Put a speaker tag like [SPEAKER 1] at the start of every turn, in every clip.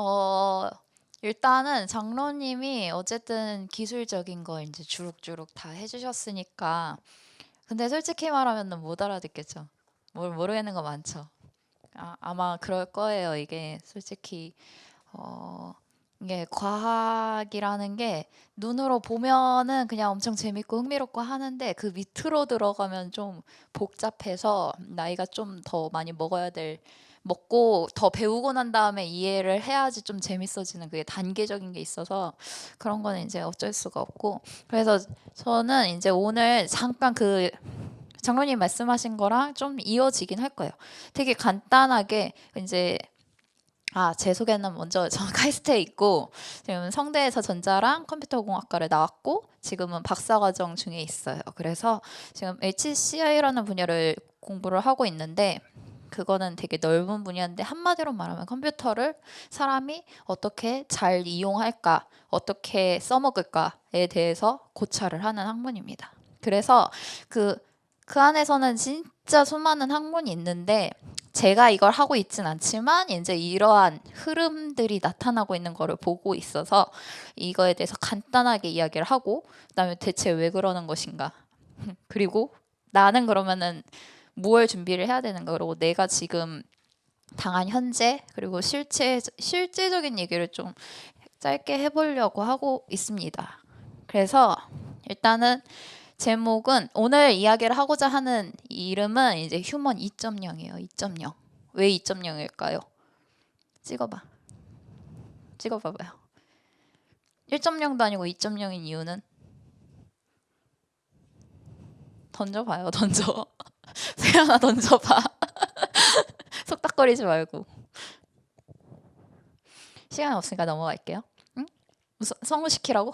[SPEAKER 1] 어, 일단은 장로님이 어쨌든 기술적인 거 이제 주룩주룩 다 해주셨으니까. 근데 솔직히 말하면 못 알아듣겠죠. 뭘 모르겠는 거 많죠. 아마 그럴 거예요. 이게 솔직히 어, 이게 과학이라는 게 눈으로 보면은 그냥 엄청 재밌고 흥미롭고 하는데 그 밑으로 들어가면 좀 복잡해서 나이가 좀 더 많이 먹고 더 배우고 난 다음에 이해를 해야지 좀 재밌어지는 그게 단계적인 게 있어서 그런 거는 이제 어쩔 수가 없고. 그래서 저는 이제 오늘 잠깐 그 장로님 말씀하신 거랑 좀 이어지긴 할 거예요. 되게 간단하게 이제 제 소개는 먼저 저 카이스트에 있고 지금 성대에서 전자랑 컴퓨터공학과를 나왔고 지금은 박사과정 중에 있어요. 그래서 지금 HCI라는 분야를 공부를 하고 있는데 그거는 되게 넓은 분야인데 한마디로 말하면 컴퓨터를 사람이 어떻게 잘 이용할까, 어떻게 써먹을까에 대해서 고찰을 하는 학문입니다. 그래서 그, 그 안에서는 진짜 수많은 학문이 있는데 제가 이걸 하고 있진 않지만 이제 이러한 흐름들이 나타나고 있는 거를 보고 있어서 이거에 대해서 간단하게 이야기를 하고 그다음에 대체 왜 그러는 것인가 그리고 나는 그러면은 무엇 준비를 해야 되는가 그리고 내가 지금 당한 현재 그리고 실제적인 얘기를 좀 짧게 해보려고 하고 있습니다. 그래서 일단은 제목은 오늘 이야기를 하고자 하는 이름은 이제 휴먼 2.0이에요. 2.0. 왜 2.0일까요? 찍어봐. 찍어봐봐요. 1.0도 아니고 2.0인 이유는 던져봐요. 던져. 세연아 던져봐. 속닥거리지 말고. 시간 없으니까 넘어갈게요. 응? 무슨 성우시키라고?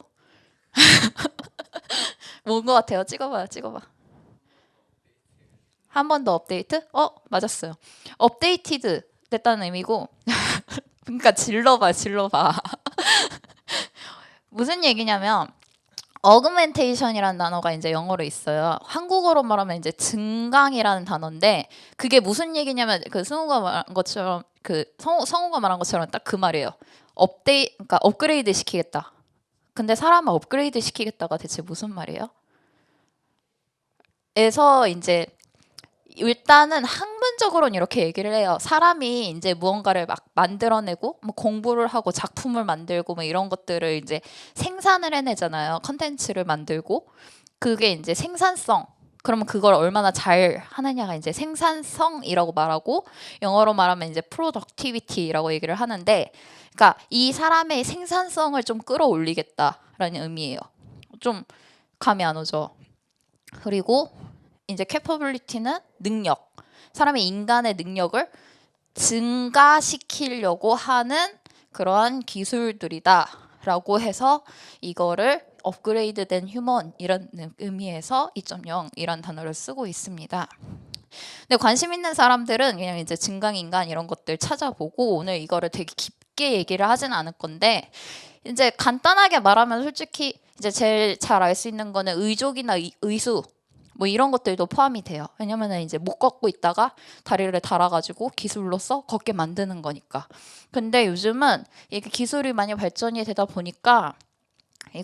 [SPEAKER 1] 뭔 거 같아요? 찍어봐요. 찍어봐. 한 번 더 업데이트? 맞았어요. 업데이티드 됐다는 의미고 그러니까 질러봐. 질러봐. 무슨 얘기냐면 어그멘테이션이라는 단어가 이제 영어로 있어요. 한국어로 말하면 이제 증강이라는 단어인데 그게 무슨 얘기냐면 그 승우가 말한 것처럼 그 성우가 말한 것처럼 딱 그 말이에요. 그러니까 업그레이드 시키겠다. 근데 사람을 업그레이드 시키겠다가 대체 무슨 말이에요? 에서 이제 일단은 학문적으로는 이렇게 얘기를 해요. 사람이 이제 무언가를 막 만들어내고 뭐 공부를 하고 작품을 만들고 뭐 이런 것들을 이제 생산을 해내잖아요. 컨텐츠를 만들고 그게 이제 생산성. 그러면 그걸 얼마나 잘 하느냐가 이제 생산성이라고 말하고 영어로 말하면 이제 productivity라고 얘기를 하는데 그러니까 이 사람의 생산성을 좀 끌어올리겠다라는 의미예요. 좀 감이 안 오죠. 그리고 이제 capability는 능력. 사람의 인간의 능력을 증가시키려고 하는 그러한 기술들이다라고 해서 이거를 업그레이드된 휴먼 이런 의미에서 2.0 이런 단어를 쓰고 있습니다. 근데 관심 있는 사람들은 그냥 이제 증강인간 이런 것들 찾아보고 오늘 이거를 되게 깊게 얘기를 하진 않을 건데 이제 간단하게 말하면 솔직히 이제 제일 잘 알 수 있는 거는 의족이나 의수 뭐 이런 것들도 포함이 돼요. 왜냐면은 이제 못 걷고 있다가 다리를 달아가지고 기술로서 걷게 만드는 거니까. 근데 요즘은 이게 기술이 많이 발전이 되다 보니까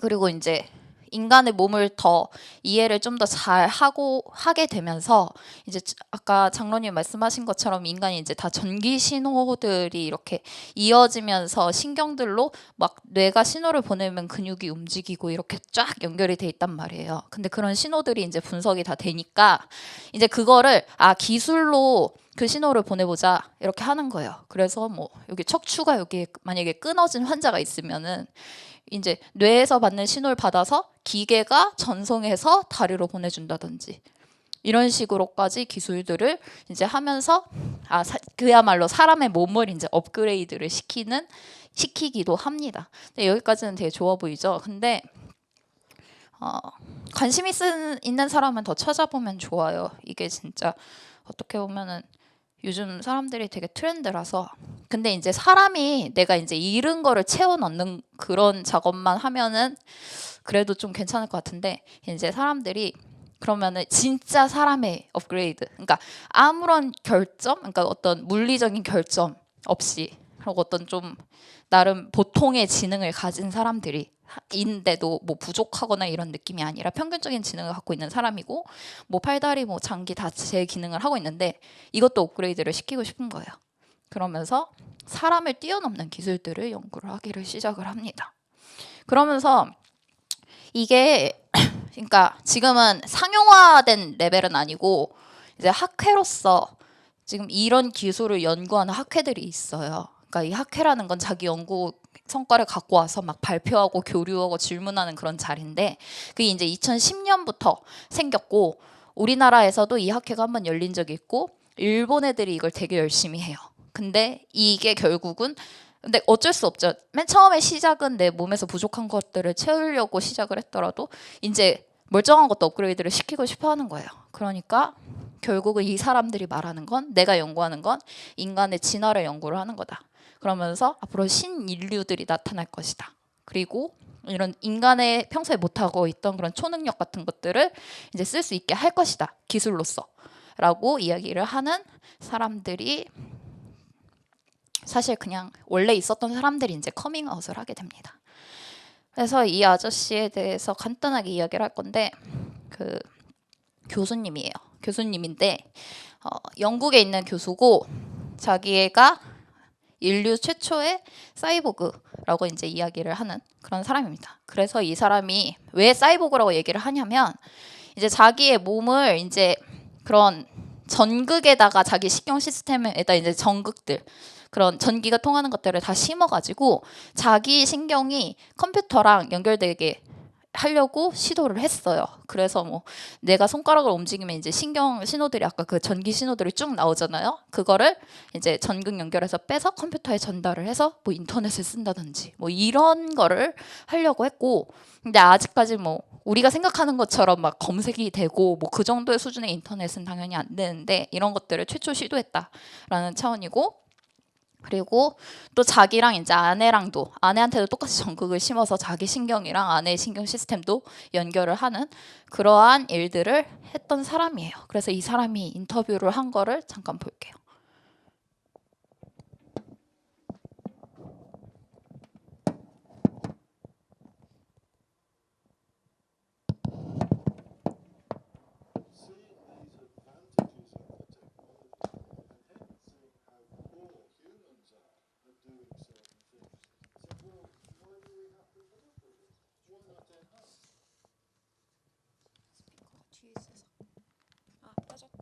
[SPEAKER 1] 그리고 이제 인간의 몸을 더 이해를 좀 더 잘 하게 되면서 이제 아까 장로님 말씀하신 것처럼 인간이 이제 다 전기 신호들이 이렇게 이어지면서 신경들로 막 뇌가 신호를 보내면 근육이 움직이고 이렇게 쫙 연결이 돼 있단 말이에요. 근데 그런 신호들이 이제 분석이 다 되니까 이제 그거를 기술로 그 신호를 보내보자 이렇게 하는 거예요. 그래서 뭐 여기 척추가 여기 만약에 끊어진 환자가 있으면은 이제 뇌에서 받는 신호를 받아서 기계가 전송해서 다리로 보내준다든지 이런 식으로까지 기술들을 이제 하면서 그야말로 사람의 몸을 이제 업그레이드를 시키기도 합니다. 근데 여기까지는 되게 좋아 보이죠. 근데 관심 있는 사람은 더 찾아보면 좋아요. 이게 진짜 어떻게 보면은 요즘 사람들이 되게 트렌드라서 근데 이제 사람이 내가 이제 잃은 거를 채워 넣는 그런 작업만 하면은 그래도 좀 괜찮을 것 같은데 이제 사람들이 그러면은 진짜 사람의 업그레이드 그러니까 아무런 결점 그러니까 어떤 물리적인 결점 없이 그리고 어떤 좀 나름 보통의 지능을 가진 사람들이 인데도 뭐 부족하거나 이런 느낌이 아니라 평균적인 지능을 갖고 있는 사람이고 뭐 팔다리 뭐 장기 다 제 기능을 하고 있는데 이것도 업그레이드를 시키고 싶은 거예요. 그러면서 사람을 뛰어넘는 기술들을 연구를 하기를 시작을 합니다. 그러면서 이게 그러니까 지금은 상용화된 레벨은 아니고 이제 학회로서 지금 이런 기술을 연구하는 학회들이 있어요. 그러니까 이 학회라는 건 자기 연구 성과를 갖고 와서 막 발표하고 교류하고 질문하는 그런 자리인데 그게 이제 2010년부터 생겼고 우리나라에서도 이 학회가 한번 열린 적이 있고 일본 애들이 이걸 되게 열심히 해요. 근데 이게 결국은 근데 어쩔 수 없죠. 맨 처음에 시작은 내 몸에서 부족한 것들을 채우려고 시작을 했더라도 이제 멀쩡한 것도 업그레이드를 시키고 싶어 하는 거예요. 그러니까 결국은 이 사람들이 말하는 건 내가 연구하는 건 인간의 진화를 연구를 하는 거다. 그러면서 앞으로 신인류들이 나타날 것이다. 그리고 이런 인간의 평소에 못하고 있던 그런 초능력 같은 것들을 이제 쓸 수 있게 할 것이다. 기술로서. 라고 이야기를 하는 사람들이 사실 그냥 원래 있었던 사람들이 이제 커밍아웃을 하게 됩니다. 그래서 이 아저씨에 대해서 간단하게 이야기를 할 건데 그 교수님이에요. 교수님인데 영국에 있는 교수고 자기가 인류 최초의 사이보그라고 이제 이야기를 하는 그런 사람입니다. 그래서 이 사람이 왜 사이보그라고 얘기를 하냐면 이제 자기의 몸을 이제 그런 전극에다가 자기 신경 시스템에다 이제 전극들 그런 전기가 통하는 것들을 다 심어가지고 자기 신경이 컴퓨터랑 연결되게 하려고 시도를 했어요. 그래서 뭐 내가 손가락을 움직이면 이제 신경 신호들이 아까 그 전기 신호들이 쭉 나오잖아요. 그거를 이제 전극 연결해서 빼서 컴퓨터에 전달을 해서 뭐 인터넷을 쓴다든지 뭐 이런 거를 하려고 했고 근데 아직까지 뭐 우리가 생각하는 것처럼 막 검색이 되고 뭐 그 정도의 수준의 인터넷은 당연히 안 되는데 이런 것들을 최초 시도했다라는 차원이고 그리고 또 자기랑 이제 아내랑도 아내한테도 똑같이 전극을 심어서 자기 신경이랑 아내의 신경 시스템도 연결을 하는 그러한 일들을 했던 사람이에요. 그래서 이 사람이 인터뷰를 한 거를 잠깐 볼게요. 아, 빠졌다.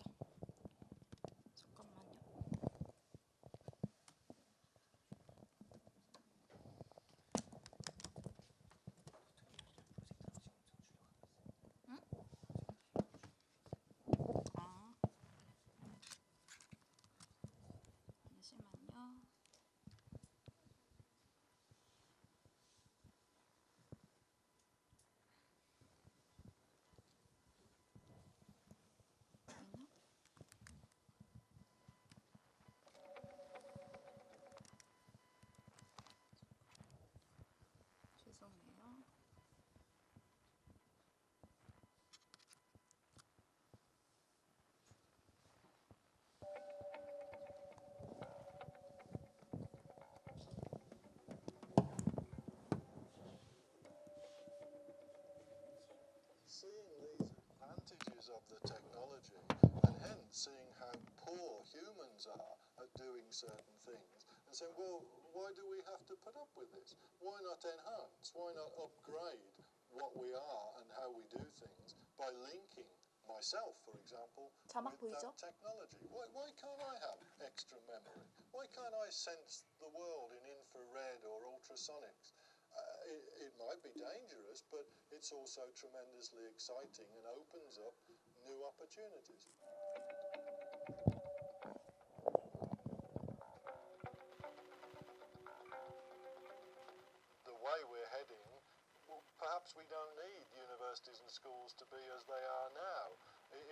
[SPEAKER 1] 잠깐만요. 아, 잠시만요. 죄송해요.
[SPEAKER 2] Seeing these advantages of the technology and hence seeing how poor humans are at doing certain things and saying, well, why do we have to put up with this? Why not enhance? Why not upgrade what we are and how we do things by linking myself, for example,
[SPEAKER 1] 자막
[SPEAKER 2] with
[SPEAKER 1] 보이죠?
[SPEAKER 2] that technology? Why can't I have extra memory? Why can't I sense the world in infrared or ultrasonics? It might be dangerous, but it's also tremendously exciting and opens up new opportunities. The way we're heading, well, perhaps we don't need universities and schools to be as they are now.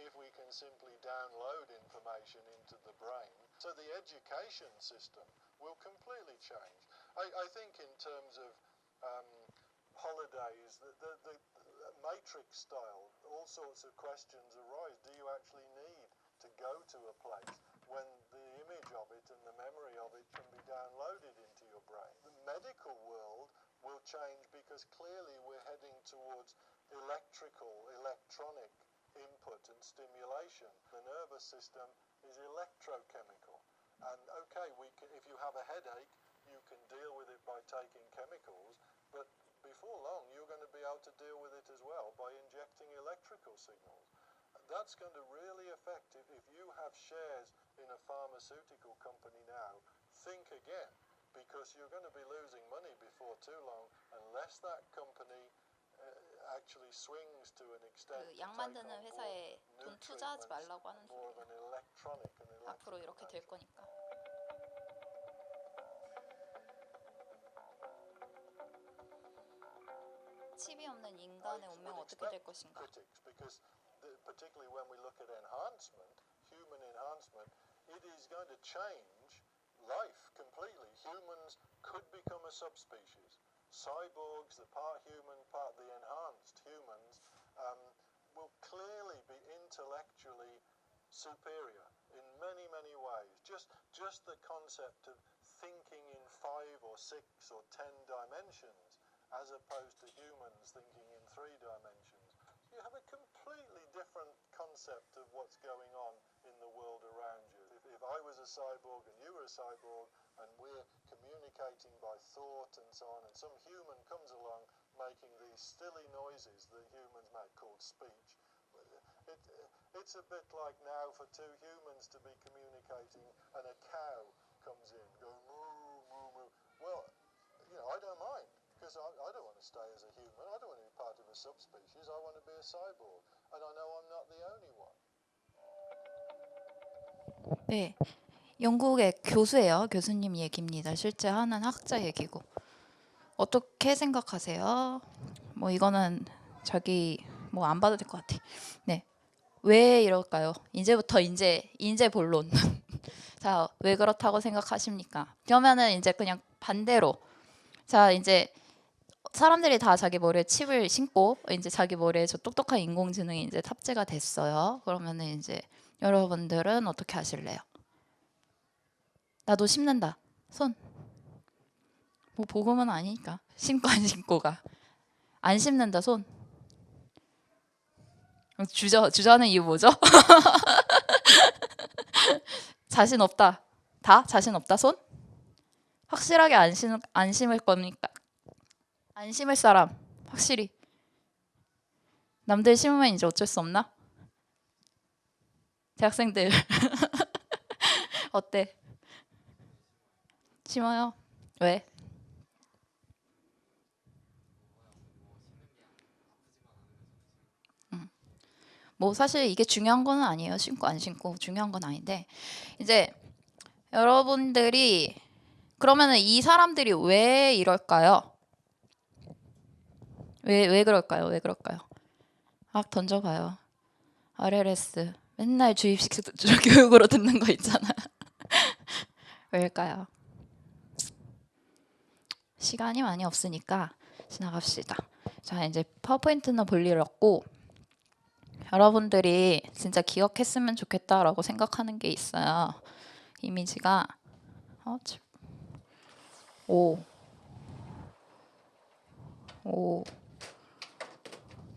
[SPEAKER 2] If we can simply download information into the brain, so the education system will completely change. I think in terms of holidays, the matrix style, all sorts of questions arise. Do you actually need to go to a place when the image of it and the memory of it can be downloaded into your brain. The medical world will change because clearly we're heading towards electronic input and stimulation. The nervous system is electrochemical. And okay, if you have a headache, you can deal with it by taking chemicals, but before long you're going to be able to deal with it as well by injecting electrical signals. That's going to really affect if you have shares in a pharmaceutical company now, think again, because you're going to be losing money before too long unless that company actually swings to an extent
[SPEAKER 1] 그
[SPEAKER 2] to
[SPEAKER 1] 약
[SPEAKER 2] take
[SPEAKER 1] 만드는
[SPEAKER 2] on
[SPEAKER 1] 회사에
[SPEAKER 2] more
[SPEAKER 1] 돈
[SPEAKER 2] new
[SPEAKER 1] 투자하지
[SPEAKER 2] treatments,
[SPEAKER 1] 말라고 하는
[SPEAKER 2] more of
[SPEAKER 1] 소리예요.
[SPEAKER 2] an electronic and
[SPEAKER 1] 앞으로 이렇게 될
[SPEAKER 2] electrical
[SPEAKER 1] 거니까. 칩이 없는 인간의 운명은 어떻게 될 것인가?
[SPEAKER 2] critics, because particularly when we look at enhancement, human enhancement, it is going to change life completely. Humans could become a subspecies. Cyborgs, the part human, part the enhanced humans, will clearly be intellectually superior in many, many ways. Just the concept of thinking in 5 or 6 or 10 dimensions as opposed to humans thinking in 3 dimensions. You have a completely different concept of what's going on in the world around you. If I was a cyborg and you were a cyborg and we're communicating by thought and so on, and some human comes along making these silly noises that humans make called speech, it's a bit like now for two humans to be communicating and a cow comes in going moo, moo, moo. Well, I don't mind. Because I don't want to stay as a human. I don't want to be part of a subspecies. I want to be a cyborg. And I know I'm not the only one.
[SPEAKER 1] 네, 영국의 교수예요. 교수님 얘기입니다. 실제 하는 학자 얘기고. 어떻게 생각하세요? 뭐 이거는 자기 뭐 안 봐도 될 것 같아. 네, 왜 이럴까요? 이제부터 인재 본론. 자, 왜 그렇다고 생각하십니까? 그러면은 이제 그냥 반대로. 자, 이제 사람들이 다 자기 머리에 칩을 심고 이제 자기 머리에 저 똑똑한 인공지능이 이제 탑재가 됐어요. 그러면은 이제 여러분들은 어떻게 하실래요? 나도 심는다. 손. 뭐 복음은 아니니까. 심고 안 심고가. 안 심는다. 손. 주저하는 이유 뭐죠? 자신 없다. 다 자신 없다. 손. 확실하게 안 심을 겁니까? 안 심을 사람. 확실히. 남들 심으면 이제 어쩔 수 없나? 대학생들 어때? 심어요? 왜? 뭐 사실 이게 중요한 건 아니에요. 심고 안 심고 중요한 건 아닌데 이제 여러분들이 그러면은 이 사람들이 왜 이럴까요? 왜 그럴까요? 왜 그럴까요? 막 던져봐요. RLS 맨날 주입식 교육으로 듣는 거 있잖아. 왜일까요? 시간이 많이 없으니까 지나갑시다. 자, 이제 파워포인트는 볼 일 없고 여러분들이 진짜 기억했으면 좋겠다라고 생각하는 게 있어요. 이미지가 5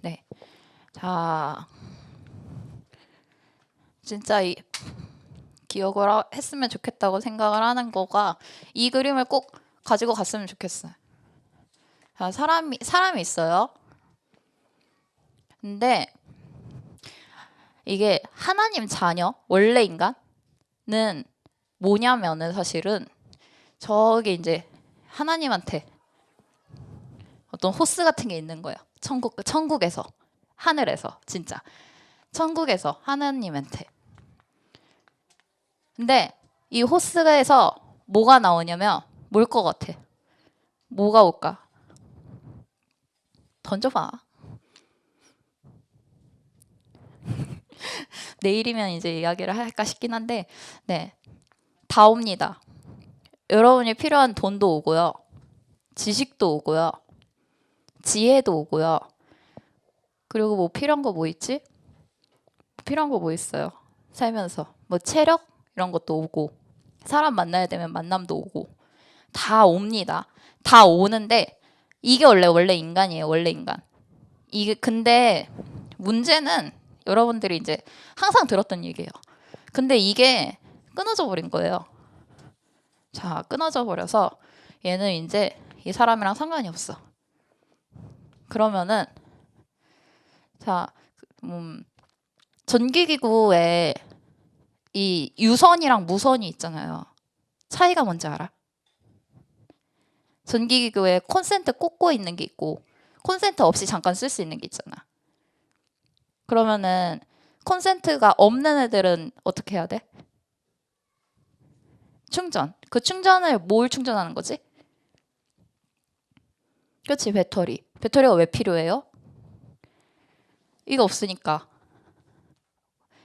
[SPEAKER 1] 네. 자, 진짜 기억을 했으면 좋겠다고 생각을 하는 거가 이 그림을 꼭 가지고 갔으면 좋겠어요. 자, 사람이 있어요. 근데 이게 하나님 자녀, 원래 인간은 뭐냐면은 사실은 저기 이제 하나님한테 어떤 호스 같은 게 있는 거예요. 천국에서, 하늘에서, 진짜. 천국에서 하나님한테. 근데 이 호스에서 뭐가 나오냐면 뭘 것 같아? 뭐가 올까? 던져봐. 내일이면 이제 이야기를 할까 싶긴 한데, 네, 다 옵니다. 여러분이 필요한 돈도 오고요, 지식도 오고요, 지혜도 오고요. 그리고 뭐 필요한 거 뭐 있지? 필요한 거 뭐 있어요? 살면서 뭐 체력 이런 것도 오고, 사람 만나야 되면 만남도 오고, 다 옵니다. 다 오는데 이게 원래 인간이에요. 원래 인간. 이게 근데 문제는 여러분들이 이제 항상 들었던 얘기예요. 근데 이게 끊어져 버린 거예요. 자, 끊어져 버려서 얘는 이제 이 사람이랑 상관이 없어. 그러면은 자, 전기기구에 이 유선이랑 무선이 있잖아요. 차이가 뭔지 알아? 전기기구에 콘센트 꽂고 있는 게 있고 콘센트 없이 잠깐 쓸 수 있는 게 있잖아. 그러면은 콘센트가 없는 애들은 어떻게 해야 돼? 충전. 그 충전을 뭘 충전하는 거지? 그렇지, 배터리. 배터리가 왜 필요해요? 이거 없으니까.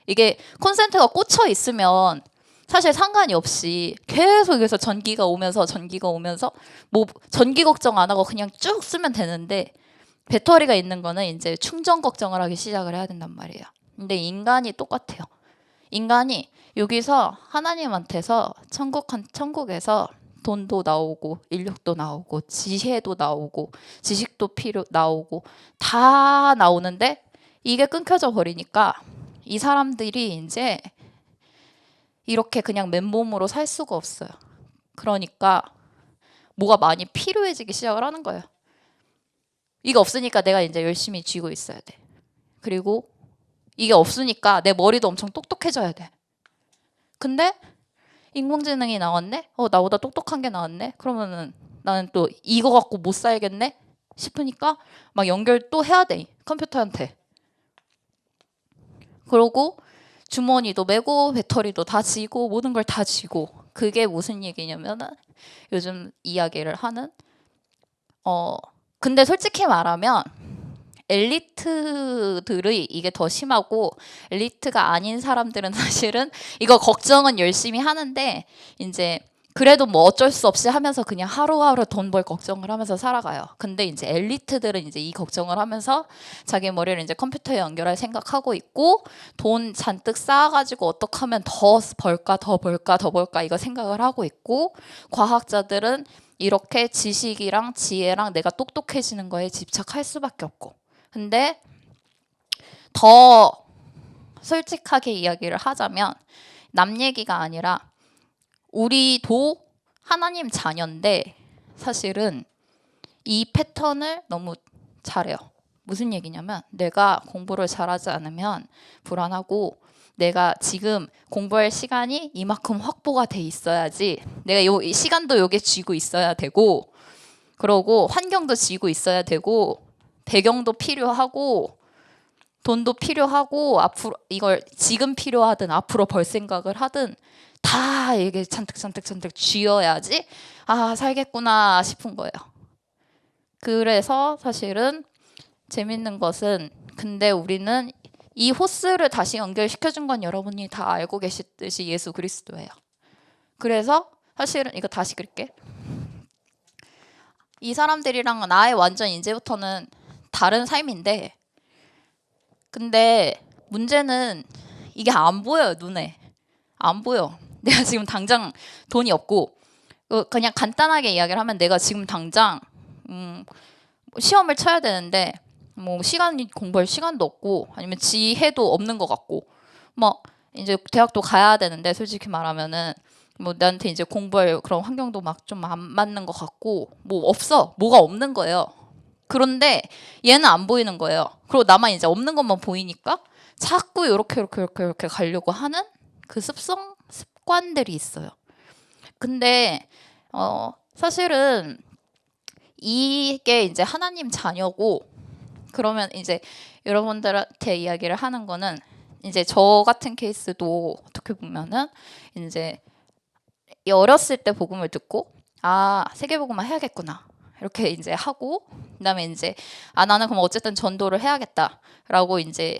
[SPEAKER 1] 이게 콘센트가 꽂혀 있으면 사실 상관이 없이 계속해서 전기가 오면서 뭐 전기 걱정 안 하고 그냥 쭉 쓰면 되는데 배터리가 있는 거는 이제 충전 걱정을 하기 시작을 해야 된단 말이에요. 근데 인간이 똑같아요. 인간이 여기서 하나님한테서 천국에서 돈도 나오고 인력도 나오고 지혜도 나오고 지식도 나오고 다 나오는데 이게 끊겨져 버리니까 이 사람들이 이제 이렇게 그냥 맨몸으로 살 수가 없어요. 그러니까 뭐가 많이 필요해지기 시작을 하는 거예요. 이게 없으니까 내가 이제 열심히 쥐고 있어야 돼. 그리고 이게 없으니까 내 머리도 엄청 똑똑해져야 돼. 근데 인공지능이 나왔네? 나보다 똑똑한 게 나왔네? 그러면은 나는 또 이거 갖고 못 살겠네? 싶으니까 막 연결 또 해야 돼. 컴퓨터한테. 그러고 주머니도 메고 배터리도 다 쥐고 모든 걸 다 쥐고 그게 무슨 얘기냐면은 요즘 이야기를 하는 근데 솔직히 말하면 엘리트들의 이게 더 심하고 엘리트가 아닌 사람들은 사실은 이거 걱정은 열심히 하는데 이제 그래도 뭐 어쩔 수 없이 하면서 그냥 하루하루 돈 벌 걱정을 하면서 살아가요. 근데 이제 엘리트들은 이제 이 걱정을 하면서 자기 머리를 이제 컴퓨터에 연결할 생각하고 있고 돈 잔뜩 쌓아가지고 어떻게 하면 더 벌까 더 벌까 더 벌까 이거 생각을 하고 있고 과학자들은 이렇게 지식이랑 지혜랑 내가 똑똑해지는 거에 집착할 수밖에 없고 근데 더 솔직하게 이야기를 하자면 남 얘기가 아니라 우리도 하나님 자녀인데 사실은 이 패턴을 너무 잘해요. 무슨 얘기냐면 내가 공부를 잘하지 않으면 불안하고 내가 지금 공부할 시간이 이만큼 확보가 돼 있어야지 내가 이 시간도 요게 쥐고 있어야 되고 그러고 환경도 쥐고 있어야 되고 배경도 필요하고 돈도 필요하고 앞으로 이걸 지금 필요하든 앞으로 벌 생각을 하든 다 이게 잔뜩 쥐어야지 살겠구나 싶은 거예요. 그래서 사실은 재밌는 것은 근데 우리는 이 호스를 다시 연결시켜준 건 여러분이 다 알고 계시듯이 예수 그리스도예요. 그래서 사실은 이거 다시 그릴게. 이 사람들이랑 나의 완전 이제부터는 다른 삶인데 근데 문제는 이게 안 보여요. 눈에. 안 보여. 내가 지금 당장 돈이 없고 그냥 간단하게 이야기를 하면 내가 지금 당장 시험을 쳐야 되는데 뭐 공부할 시간도 없고 아니면 지혜도 없는 것 같고 뭐 이제 대학도 가야 되는데 솔직히 말하면은 뭐 나한테 이제 공부할 그런 환경도 막 좀 안 맞는 것 같고 뭐 뭐가 없는 거예요. 그런데 얘는 안 보이는 거예요. 그리고 나만 이제 없는 것만 보이니까 자꾸 이렇게 가려고 하는 그 습관들이 있어요. 근데 사실은 이게 이제 하나님 자녀고 그러면 이제 여러분들한테 이야기를 하는 거는 이제 저 같은 케이스도 어떻게 보면은 이제 어렸을 때 복음을 듣고 세계복음만 해야겠구나 이렇게 이제 하고 그다음에 이제 나는 그럼 어쨌든 전도를 해야겠다라고 이제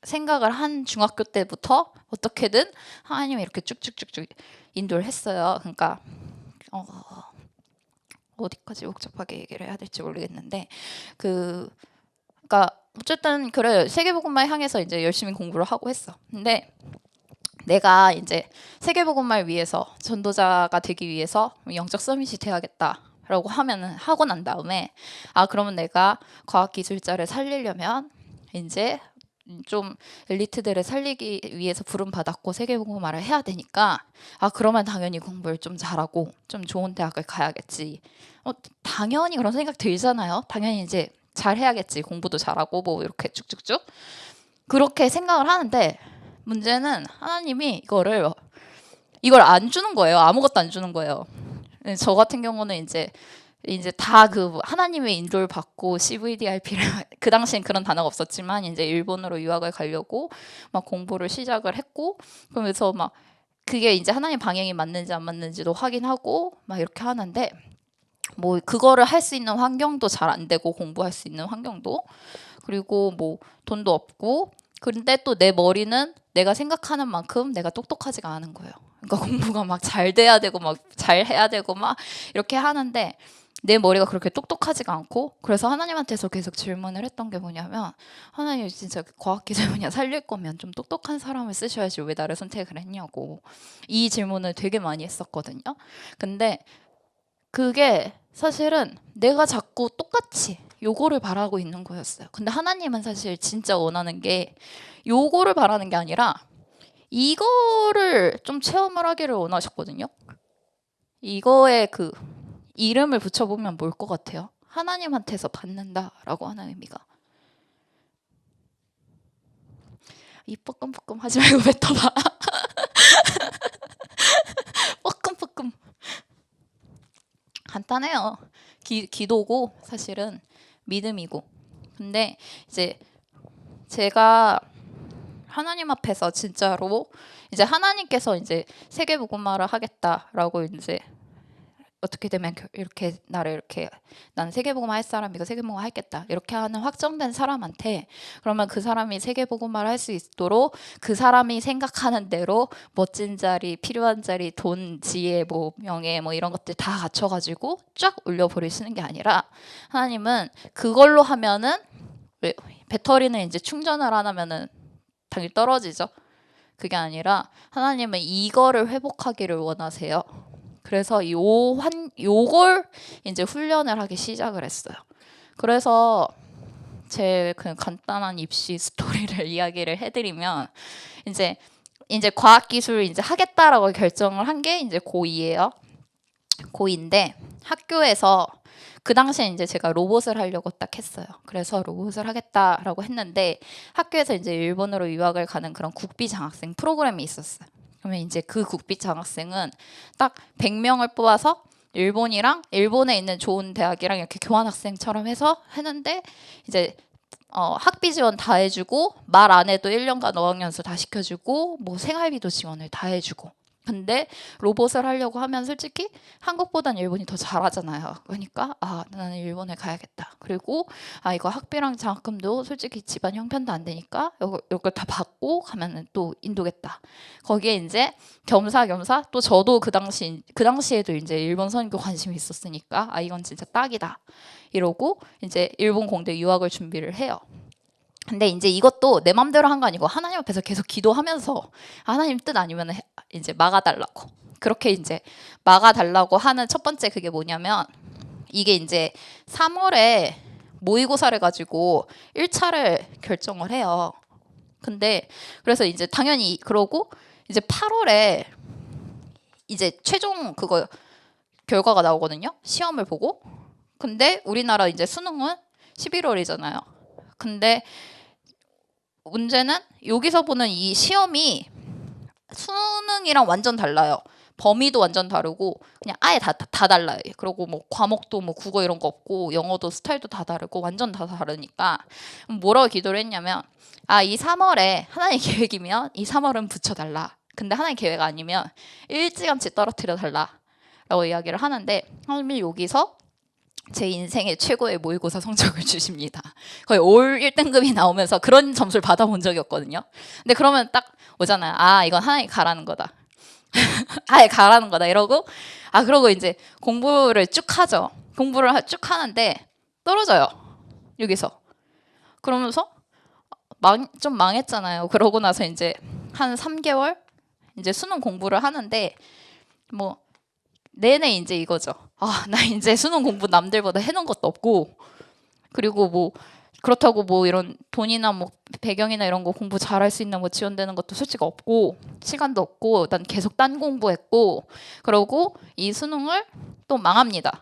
[SPEAKER 1] 생각을 한 중학교 때부터 어떻게든 하나님이 이렇게 쭉쭉쭉쭉 인도를 했어요. 그러니까 어디까지 복잡하게 얘기를 해야 될지 모르겠는데 그러니까 어쨌든 그래 세계복음만 향해서 이제 열심히 공부를 하고 했어. 근데 내가 이제 세계복음화를 위해서 전도자가 되기 위해서 영적 서밋이 돼야겠다라고 하면은 하고 난 다음에 그러면 내가 과학기술자를 살리려면 이제 좀 엘리트들을 살리기 위해서 부름받았고 세계복음화를 해야 되니까 그러면 당연히 공부를 좀 잘하고 좀 좋은 대학을 가야겠지. 당연히 그런 생각 들잖아요. 당연히 이제 잘 해야겠지. 공부도 잘하고 뭐 이렇게 쭉쭉쭉 그렇게 생각을 하는데 문제는 하나님이 이걸 안 주는 거예요. 아무것도 안 주는 거예요. 저 같은 경우는 이제 다 그 하나님의 인도를 받고 CVDIP를 그 당시엔 그런 단어가 없었지만 이제 일본으로 유학을 가려고 막 공부를 시작을 했고 그러면서 막 그게 이제 하나님 방향이 맞는지 안 맞는지도 확인하고 막 이렇게 하는데 뭐 그거를 할 수 있는 환경도 잘 안 되고 공부할 수 있는 환경도 그리고 뭐 돈도 없고 근데 또 내 머리는 내가 생각하는 만큼 내가 똑똑하지가 않은 거예요. 그러니까 공부가 막 잘 돼야 되고 막 잘 해야 되고 막 이렇게 하는데 내 머리가 그렇게 똑똑하지가 않고 그래서 하나님한테서 계속 질문을 했던 게 뭐냐면 하나님 진짜 과학기술 분야 살릴 거면 좀 똑똑한 사람을 쓰셔야지 왜 나를 선택을 했냐고 이 질문을 되게 많이 했었거든요. 근데 그게 사실은 내가 자꾸 똑같이 요거를 바라고 있는 거였어요. 근데 하나님은 사실 진짜 원하는 게 요거를 바라는 게 아니라 이거를 좀 체험을 하기를 원하셨거든요. 이거에 그 이름을 붙여보면 뭘 것 같아요? 하나님한테서 받는다라고 하는 의미가. 입 뻐끔뻐끔 하지 말고 뱉어봐. 뻐끔뻐끔. 간단해요. 기도고 사실은 믿음이고. 근데 이제 제가 하나님 앞에서 진짜로 이제 하나님께서 이제 세계복음화를 하겠다라고 이제 어떻게 되면 이렇게 나를 이렇게 난 세계복음화 할 사람이고 세계복음화 하겠다 이렇게 하는 확정된 사람한테 그러면 그 사람이 세계복음화를 할 수 있도록 그 사람이 생각하는 대로 멋진 자리, 필요한 자리, 돈, 지혜, 뭐 명예 뭐 이런 것들 다 갖춰가지고 쫙 올려버리시는 게 아니라 하나님은 그걸로 하면은 배터리는 이제 충전을 안 하면은 당연히 떨어지죠. 그게 아니라 하나님은 이거를 회복하기를 원하세요. 그래서 요걸 이제 훈련을 하기 시작을 했어요. 그래서 제 그냥 간단한 입시 스토리를 이야기를 해드리면 이제 과학기술 이제 하겠다라고 결정을 한 게 이제 고2예요. 고2인데 학교에서 그 당시에 이제 제가 로봇을 하려고 딱 했어요. 그래서 로봇을 하겠다라고 했는데 학교에서 이제 일본으로 유학을 가는 그런 국비 장학생 프로그램이 있었어요. 그러면 이제 그 국비 장학생은 딱 100명을 뽑아서 일본에 있는 좋은 대학이랑 이렇게 교환학생처럼 해서 했는데 이제 학비 지원 다 해주고 말 안 해도 1년간 어학연수 다 시켜주고 뭐 생활비도 지원을 다 해주고 근데 로봇을 하려고 하면 솔직히 한국보단 일본이 더 잘하잖아요. 그러니까 나는 일본에 가야겠다. 그리고 이거 학비랑 장학금도 솔직히 집안 형편도 안 되니까 이걸 다 받고 가면은 또 인도겠다. 거기에 이제 겸사겸사 또 저도 그 당시에도 이제 일본 선교 관심이 있었으니까 이건 진짜 딱이다. 이러고 이제 일본 공대 유학을 준비를 해요. 근데 이제 이것도 내 맘대로 한 거 아니고 하나님 앞에서 계속 기도하면서 하나님 뜻 아니면 이제 막아달라고 그렇게 이제 막아달라고 하는 첫 번째 그게 뭐냐면 이게 이제 3월에 모의고사를 가지고 1차를 결정을 해요. 근데 그래서 이제 당연히 그러고 이제 8월에 이제 최종 그거 결과가 나오거든요. 시험을 보고. 근데 우리나라 이제 수능은 11월이잖아요. 근데 문제는 여기서 보는 이 시험이 수능이랑 완전 달라요. 범위도 완전 다르고 그냥 아예 다 달라요. 그리고 뭐 과목도 뭐 국어 이런 거 없고 영어도 스타일도 다 다르고 완전 다 다르니까 뭐라고 기도를 했냐면 이 3월에 하나님의 계획이면 이 3월은 붙여달라. 근데 하나님의 계획 아니면 일찌감치 떨어뜨려 달라라고 이야기를 하는데 하나님이 여기서 제 인생의 최고의 모의고사 성적을 주십니다. 거의 올 1등급이 나오면서 그런 점수를 받아본 적이 없거든요. 근데 그러면 딱 오잖아요. 이건 하나님 가라는 거다. 가라는 거다. 이러고 그러고 이제 공부를 쭉 하죠. 공부를 쭉 하는데 떨어져요. 여기서. 그러면서 좀 망했잖아요. 그러고 나서 이제 한 3개월 이제 수능 공부를 하는데 뭐 내내 이제 이거죠. 아, 나 이제 수능 공부 남들보다 해놓은 것도 없고, 그리고 뭐 그렇다고 뭐 이런 돈이나 뭐 배경이나 이런 거 공부 잘할 수 있는 뭐 지원되는 것도 솔직히 없고, 시간도 없고, 난 계속 딴 공부했고, 그러고 이 수능을 또 망합니다.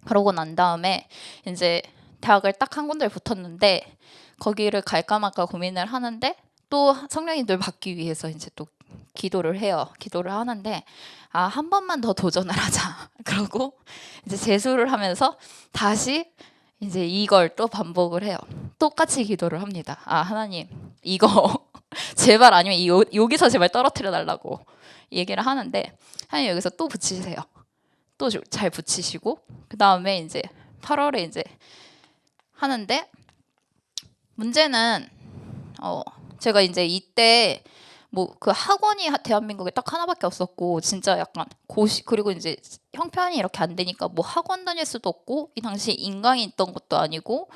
[SPEAKER 1] 그러고 난 다음에 이제 대학을 딱 한 군데 붙었는데, 거기를 갈까 말까 고민을 하는데, 또 성령이 늘 받기 위해서 이제 또 기도를 해요. 기도를 하는데, 아, 한 번만 더 도전을 하자. 그러고 이제 재수를 하면서 다시 이제 이걸 또 반복을 해요. 똑같이 기도를 합니다. 아, 하나님, 이거 제발, 아니면 여기서 제발 떨어뜨려 달라고 얘기를 하는데, 하나님 여기서 또 붙이세요. 또 잘 붙이시고, 그 다음에 이제 8월에 이제 하는데, 문제는 제가 이제 이때 뭐 그 학원이 대한민국에 딱 하나밖에 없었고, 진짜 약간 그리고 이제 형편이 이렇게 안 되니까 뭐 학원 다닐 수도 없고, 이 당시 인강이 있던 것도 아니고,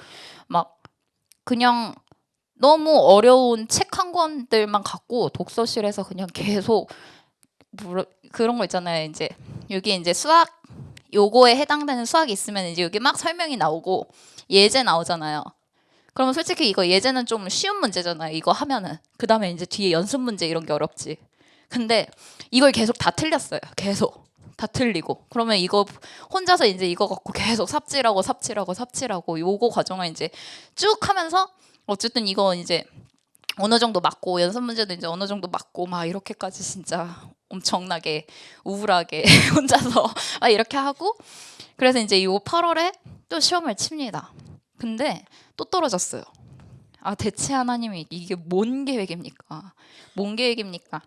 [SPEAKER 1] 막 그냥 너무 어려운 책 한 권들만 갖고 독서실에서 그냥 계속 그런 거 있잖아요. 이제 여기 이제 수학, 요거에 해당되는 수학이 있으면 이제 여기 막 설명이 나오고 예제 나오잖아요. 그러면 솔직히 이거 예제는 좀 쉬운 문제잖아요. 이거 하면은 그 다음에 이제 뒤에 연습 문제 이런 게 어렵지. 근데 이걸 계속 다 틀렸어요. 계속 다 틀리고, 그러면 이거 혼자서 이제 이거 갖고 계속 삽질하고 요거 과정을 이제 쭉 하면서, 어쨌든 이거 이제 어느 정도 맞고, 연습 문제도 이제 어느 정도 맞고, 막 이렇게까지 진짜 엄청나게 우울하게 혼자서 막 이렇게 하고, 그래서 이제 요 8월에 또 시험을 칩니다. 근데 또 떨어졌어요. 아, 대체 하나님이 이게 뭔 계획입니까? 뭔 계획입니까?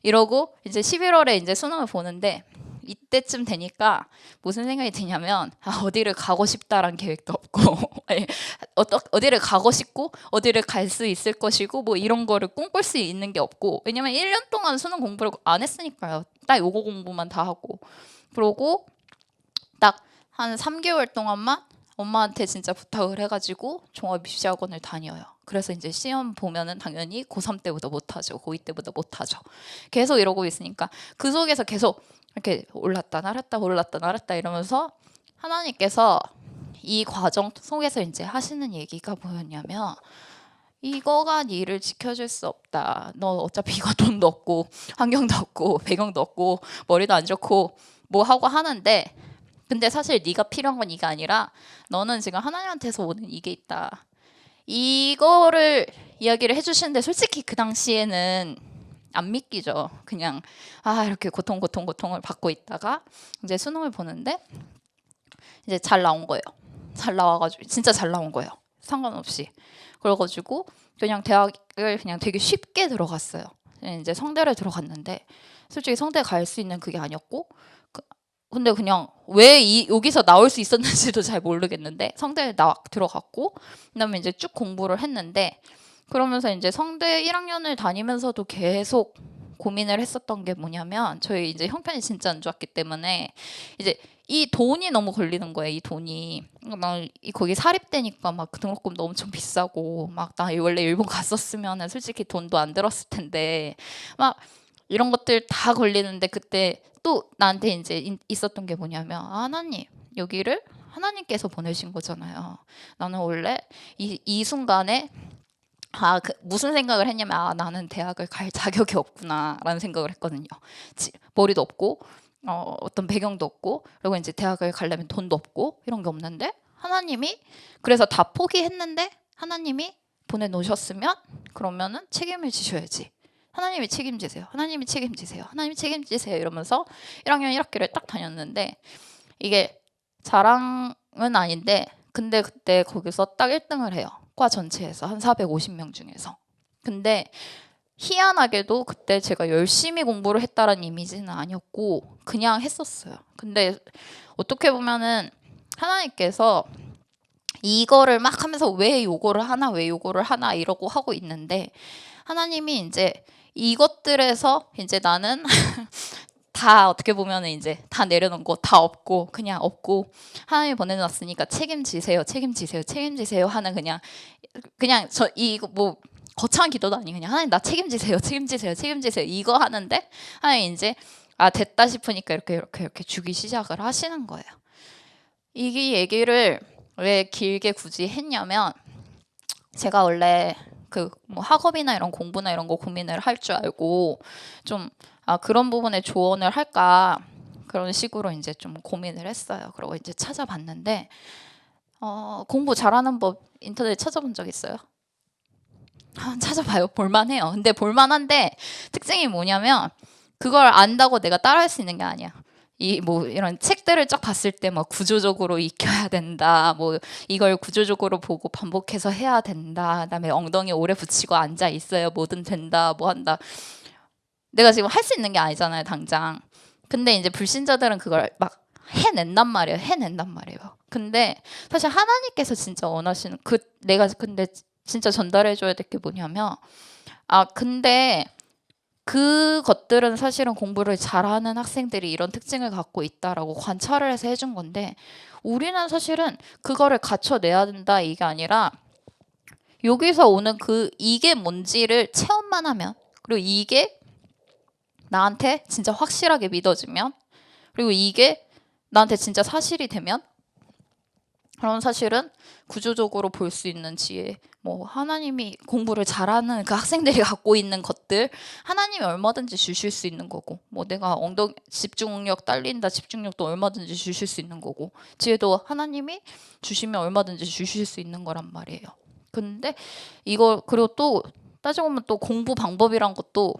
[SPEAKER 1] 이러고 이제 11월에 이제 수능을 보는데, 이때쯤 되니까 무슨 생각이 드냐면, 아, 어디를 가고 싶다란 계획도 없고 어디를 가고 싶고 어디를 갈 수 있을 것이고 뭐 이런 거를 꿈꿀 수 있는 게 없고, 왜냐면 1년 동안 수능 공부를 안 했으니까요. 딱 요거 공부만 다 하고, 그러고 딱 한 3개월 동안만 엄마한테 진짜 부탁을 해가지고 종합입시학원을 다녀요. 그래서 이제 시험 보면은 당연히 고3 때보다 못하죠. 고2 때보다 못하죠. 계속 이러고 있으니까 그 속에서 계속 이렇게 올랐다 내렸다 이러면서 하나님께서 이 과정 속에서 이제 하시는 얘기가 뭐였냐면, 이거가 니를 지켜줄 수 없다. 너 어차피 이거 돈도 없고 환경도 없고 배경도 없고 머리도 안 좋고 뭐 하고 하는데, 근데 사실 네가 필요한 건 이게 아니라 너는 지금 하나님한테서 오는 이게 있다. 이거를 이야기를 해주시는데, 솔직히 그 당시에는 안 믿기죠. 그냥 이렇게 고통을 받고 있다가 이제 수능을 보는데 이제 잘 나온 거예요. 잘 나와가지고 진짜 잘 나온 거예요. 상관없이. 그래가지고 그냥 대학을 그냥 되게 쉽게 들어갔어요. 이제 성대를 들어갔는데, 솔직히 성대 갈 수 있는 그게 아니었고, 근데 그냥 왜 여기서 나올 수 있었는지도 잘 모르겠는데 성대에 들어갔고, 그다음에 이제 쭉 공부를 했는데, 그러면서 이제 성대 1학년을 다니면서도 계속 고민을 했었던 게 뭐냐면, 저희 이제 형편이 진짜 안 좋았기 때문에 이제 이 돈이 너무 걸리는 거예요. 이 돈이 막 거기 사립대니까 막 등록금도 엄청 비싸고, 막 나 원래 일본 갔었으면 솔직히 돈도 안 들었을 텐데 막 이런 것들 다 걸리는데, 그때 또 나한테 이제 있었던 게 뭐냐면, 하나님, 여기를 하나님께서 보내신 거잖아요. 나는 원래 이 순간에 무슨 생각을 했냐면, 나는 대학을 갈 자격이 없구나라는 생각을 했거든요. 머리도 없고 어떤 배경도 없고, 그리고 이제 대학을 가려면 돈도 없고 이런 게 없는데, 하나님이 그래서 다 포기했는데 하나님이 보내놓으셨으면 그러면은 책임을 지셔야지. 하나님이 책임지세요. 하나님이 책임지세요. 하나님이 책임지세요. 이러면서 1학년 1학기를 딱 다녔는데, 이게 자랑은 아닌데, 근데 그때 거기서 딱 1등을 해요. 과 전체에서 한 450명 중에서. 근데 희한하게도 그때 제가 열심히 공부를 했다라는 이미지는 아니었고 그냥 했었어요. 근데 어떻게 보면은 하나님께서 이거를 막 하면서 왜 요거를 하나 이러고 하고 있는데, 하나님이 이제 이것들에서 이제 나는 다 어떻게 보면 이제 다 내려놓고 다 없고 그냥 없고, 하나님이 보내놨으니까 책임지세요 하는 그냥 저 이거 뭐 거창한 기도도 아니고 그냥 하나님 나 책임지세요, 책임지세요, 책임지세요 이거 하는데 하나님 이제 아 됐다 싶으니까 이렇게 주기 시작을 하시는 거예요. 이 얘기를 왜 길게 굳이 했냐면 제가 원래 그 뭐 학업이나 이런 공부나 이런 거 고민을 할 줄 알고 좀 그런 부분에 조언을 할까 그런 식으로 이제 좀 고민을 했어요. 그리고 이제 찾아봤는데 공부 잘하는 법 인터넷에 찾아본 적 있어요? 찾아봐요. 볼만해요. 근데 볼만한데 특징이 뭐냐면 그걸 안다고 내가 따라할 수 있는 게 아니야. 이 뭐 이런 책들을 쫙 봤을 때 뭐 구조적으로 익혀야 된다. 뭐 이걸 구조적으로 보고 반복해서 해야 된다. 그다음에 엉덩이 오래 붙이고 앉아 있어야 뭐든 된다. 뭐 한다. 내가 지금 할 수 있는 게 아니잖아요, 당장. 근데 이제 불신자들은 그걸 막 해낸단 말이에요. 해낸단 말이에요. 근데 사실 하나님께서 진짜 원하시는 내가 근데 진짜 전달해 줘야 될 게 뭐냐면 근데 그것들은 사실은 공부를 잘하는 학생들이 이런 특징을 갖고 있다라고 관찰을 해서 해준 건데 우리는 사실은 그거를 갖춰내야 된다 이게 아니라 여기서 오는 이게 뭔지를 체험만 하면 그리고 이게 나한테 진짜 확실하게 믿어지면 그리고 이게 나한테 진짜 사실이 되면 그런 사실은 구조적으로 볼 수 있는 지혜 뭐 하나님이 공부를 잘하는 그 학생들이 갖고 있는 것들 하나님이 얼마든지 주실 수 있는 거고 뭐 내가 엉덩이 집중력 딸린다 집중력도 얼마든지 주실 수 있는 거고 지혜도 하나님이 주시면 얼마든지 주실 수 있는 거란 말이에요. 근데 이거 그리고 또 따지고 보면 또 공부 방법이란 것도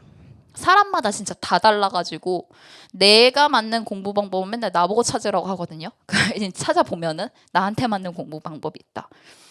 [SPEAKER 1] 사람마다 진짜 다 달라가지고 내가 맞는 공부 방법은 맨날 나보고 찾으라고 하거든요. 찾아보면은 나한테 맞는 공부 방법이 있다.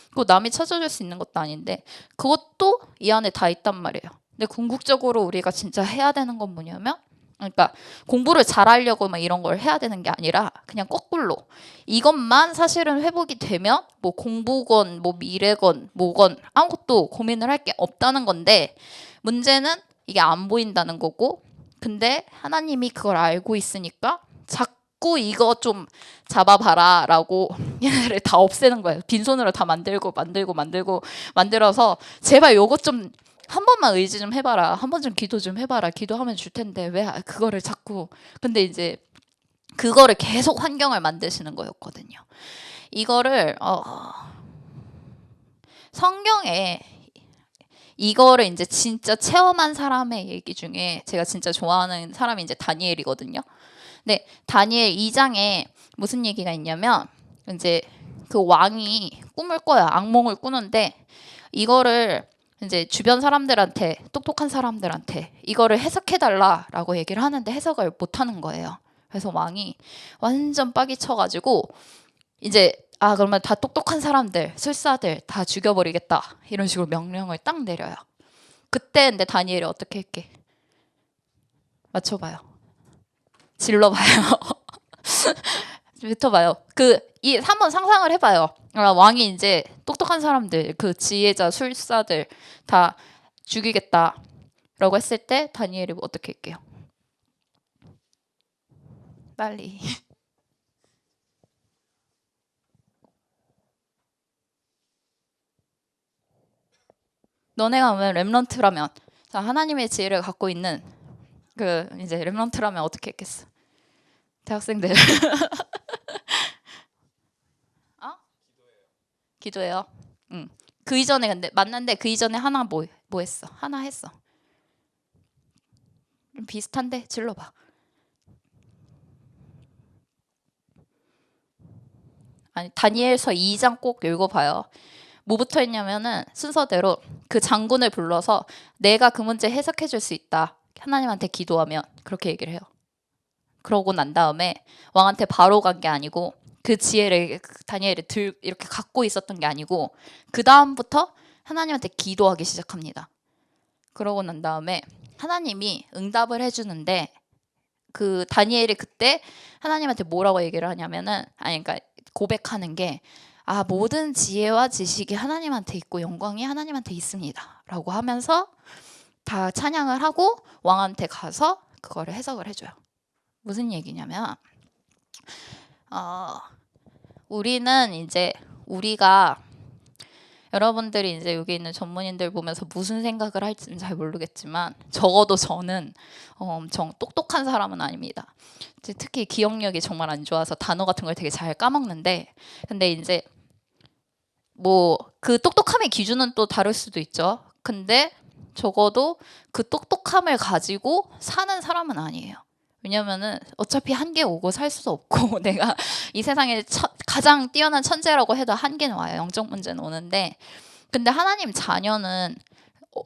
[SPEAKER 1] 그거 남이 찾아줄 수 있는 것도 아닌데 그것도 이 안에 다 있단 말이에요. 근데 궁극적으로 우리가 진짜 해야 되는 건 뭐냐면 그러니까 공부를 잘하려고 막 이런 걸 해야 되는 게 아니라 그냥 거꾸로 이것만 사실은 회복이 되면 뭐 공부건 뭐 미래건 뭐건 아무것도 고민을 할 게 없다는 건데 문제는 이게 안 보인다는 거고 근데 하나님이 그걸 알고 있으니까 자꾸 이거 좀 잡아봐라 라고 얘네를 다 없애는 거예요. 빈손으로 다 만들어서 제발 요것 좀 한 번만 의지 좀 해봐라. 한 번 좀 기도 좀 해봐라. 기도하면 줄 텐데 왜 그거를 자꾸 근데 이제 그거를 계속 환경을 만드시는 거였거든요. 이거를 성경에 이거를 이제 진짜 체험한 사람의 얘기 중에 제가 진짜 좋아하는 사람이 이제 다니엘이거든요. 근데 다니엘 2장에 무슨 얘기가 있냐면 이제 그 왕이 꿈을 꿔요. 악몽을 꾸는데 이거를 이제 주변 사람들한테 똑똑한 사람들한테 이거를 해석해 달라라고 얘기를 하는데 해석을 못 하는 거예요. 그래서 왕이 완전 빡이 쳐가지고 이제 그러면 다 똑똑한 사람들, 술사들 다 죽여버리겠다 이런 식으로 명령을 딱 내려요. 그때 근데 다니엘이 어떻게 할게? 맞춰봐요. 질러봐요. 뱉어봐요. 한번 상상을 해봐요. 왕이 이제 똑똑한 사람들, 그 지혜자, 술사들 다 죽이겠다라고 했을 때 다니엘이 어떻게 할게요? 빨리. 너네가 왜 렘넌트라면 자, 하나님의 지혜를 갖고 있는 이제 렘넌트라면 어떻게 했겠어? 대학생들. 기도해요. 응. 그 이전에 근데 만났는데 그 이전에 하나 뭐 했어? 하나 했어. 좀 비슷한데 질러봐. 아니 다니엘서 2장 꼭 읽어봐요. 뭐부터 했냐면은 순서대로 그 장군을 불러서 내가 그 문제 해석해 줄 수 있다. 하나님한테 기도하면 그렇게 얘기를 해요. 그러고 난 다음에 왕한테 바로 간 게 아니고 그 지혜를 다니엘이 이렇게 갖고 있었던 게 아니고 그 다음부터 하나님한테 기도하기 시작합니다. 그러고 난 다음에 하나님이 응답을 해주는데 그 다니엘이 그때 하나님한테 뭐라고 얘기를 하냐면은 그러니까 고백하는 게 모든 지혜와 지식이 하나님한테 있고 영광이 하나님한테 있습니다라고 하면서 다 찬양을 하고 왕한테 가서 그거를 해석을 해줘요. 무슨 얘기냐면 우리는 이제 우리가 여러분들이 이제 여기 있는 전문인들 보면서 무슨 생각을 할지는 잘 모르겠지만 적어도 저는 엄청 똑똑한 사람은 아닙니다. 이제 특히 기억력이 정말 안 좋아서 단어 같은 걸 되게 잘 까먹는데, 근데 이제 뭐 그 똑똑함의 기준은 또 다를 수도 있죠. 근데 적어도 그 똑똑함을 가지고 사는 사람은 아니에요. 왜냐면은 어차피 한계 오고 살 수도 없고 내가 이 세상에 가장 뛰어난 천재라고 해도 한계는 와요. 영적 문제는 오는데, 근데 하나님 자녀는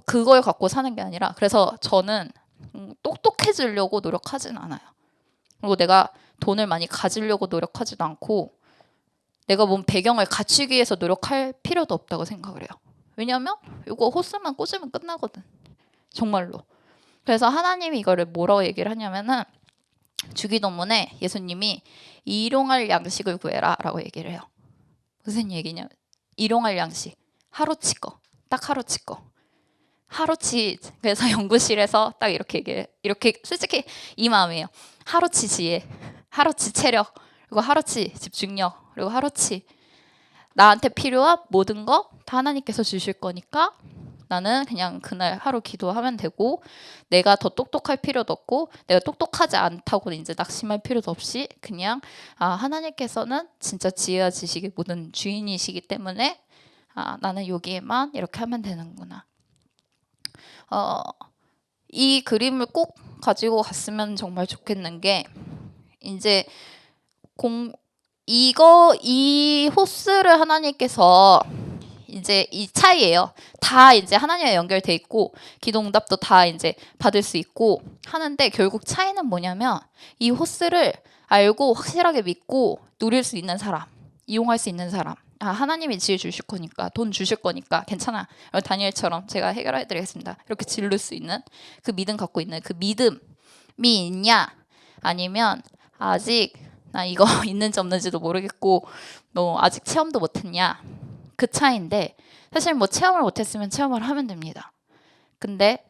[SPEAKER 1] 그걸 갖고 사는 게 아니라, 그래서 저는 똑똑해지려고 노력하진 않아요. 그리고 내가 돈을 많이 가지려고 노력하지도 않고 내가 뭔 배경을 갖추기 위해서 노력할 필요도 없다고 생각을 해요. 왜냐면 이거 호스만 꽂으면 끝나거든. 정말로. 그래서 하나님이 이거를 뭐라고 얘기를 하냐면은 주기도문에 예수님이 일용할 양식을 구해라 라고 얘기를 해요. 무슨 얘기냐면 일용할 양식, 하루치 거, 딱 하루치 거. 하루치. 그래서 연구실에서 딱 이렇게 얘기해. 이렇게 솔직히 이 마음이에요. 하루치 지혜, 하루치 체력, 그리고 하루치 집중력, 그리고 하루치 나한테 필요한 모든 거 다 하나님께서 주실 거니까 나는 그냥 그날 하루 기도하면 되고, 내가 더 똑똑할 필요도 없고 내가 똑똑하지 않다고 이제 낙심할 필요도 없이 그냥 하나님께서는 진짜 지혜와 지식의 모든 주인이시기 때문에 나는 여기에만 이렇게 하면 되는구나. 이 그림을 꼭 가지고 갔으면 정말 좋겠는 게, 이제 이 호스를 하나님께서 이제 이 차이예요. 다 이제 하나님과 연결돼 있고 기도응답도 다 이제 받을 수 있고 하는데, 결국 차이는 뭐냐면 이 호스를 알고 확실하게 믿고 누릴 수 있는 사람, 이용할 수 있는 사람. 하나님이 지혜 주실 거니까, 돈 주실 거니까 괜찮아. 다니엘처럼 제가 해결해 드리겠습니다. 이렇게 지를 수 있는 그 믿음 갖고 있는 그 믿음이 있냐, 아니면 아직 나 이거 있는지 없는지도 모르겠고 너 아직 체험도 못했냐, 그 차이인데, 사실 뭐 체험을 못했으면 체험을 하면 됩니다. 근데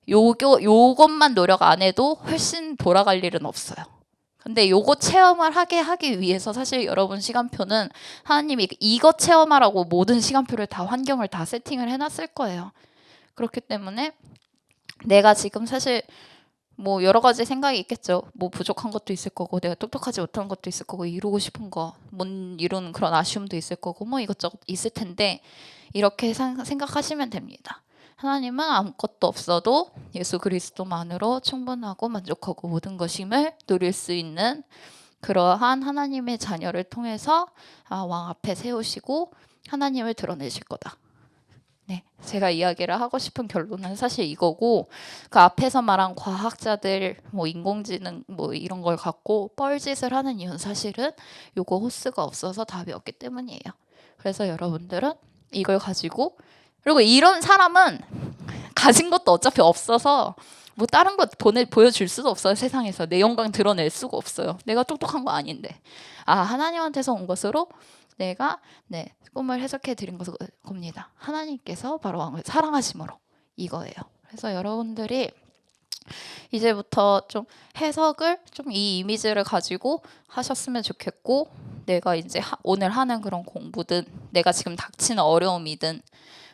[SPEAKER 1] 요것만 노력 안 해도 훨씬 돌아갈 일은 없어요. 근데 요거 체험을 하기 위해서 사실 여러분 시간표는 하나님이 이거 체험하라고 모든 시간표를 다 환경을 다 세팅을 해놨을 거예요. 그렇기 때문에 내가 지금 사실 뭐 여러 가지 생각이 있겠죠. 뭐 부족한 것도 있을 거고 내가 똑똑하지 못한 것도 있을 거고 이루고 싶은 거 못 이루는 그런 아쉬움도 있을 거고 뭐 이것저것 있을 텐데, 이렇게 생각하시면 됩니다. 하나님은 아무것도 없어도 예수 그리스도만으로 충분하고 만족하고 모든 것임을 누릴 수 있는 그러한 하나님의 자녀를 통해서 왕 앞에 세우시고 하나님을 드러내실 거다. 네, 제가 이야기를 하고 싶은 결론은 사실 이거고, 그 앞에서 말한 과학자들 뭐 인공지능 뭐 이런 걸 갖고 뻘짓을 하는 이유는 사실은 요거 호스가 없어서 답이 없기 때문이에요. 그래서 여러분들은 이걸 가지고, 그리고 이런 사람은 가진 것도 어차피 없어서 뭐 다른 거 보여줄 수도 없어요. 세상에서 내 영광 드러낼 수가 없어요. 내가 똑똑한 거 아닌데. 하나님한테서 온 것으로 내가 꿈을 해석해 드린 겁니다. 하나님께서 바로 왕을 사랑하심으로, 이거예요. 그래서 여러분들이 이제부터 좀 해석을 좀 이 이미지를 가지고 하셨으면 좋겠고, 내가 이제 오늘 하는 그런 공부든 내가 지금 닥치는 어려움이든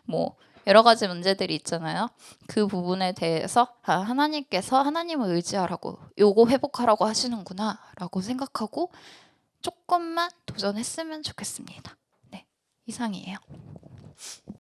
[SPEAKER 1] 뭐 여러 가지 문제들이 있잖아요. 그 부분에 대해서 하나님께서 하나님을 의지하라고, 요거 회복하라고 하시는구나 라고 생각하고 조금만 도전했으면 좋겠습니다. 네, 이상이에요.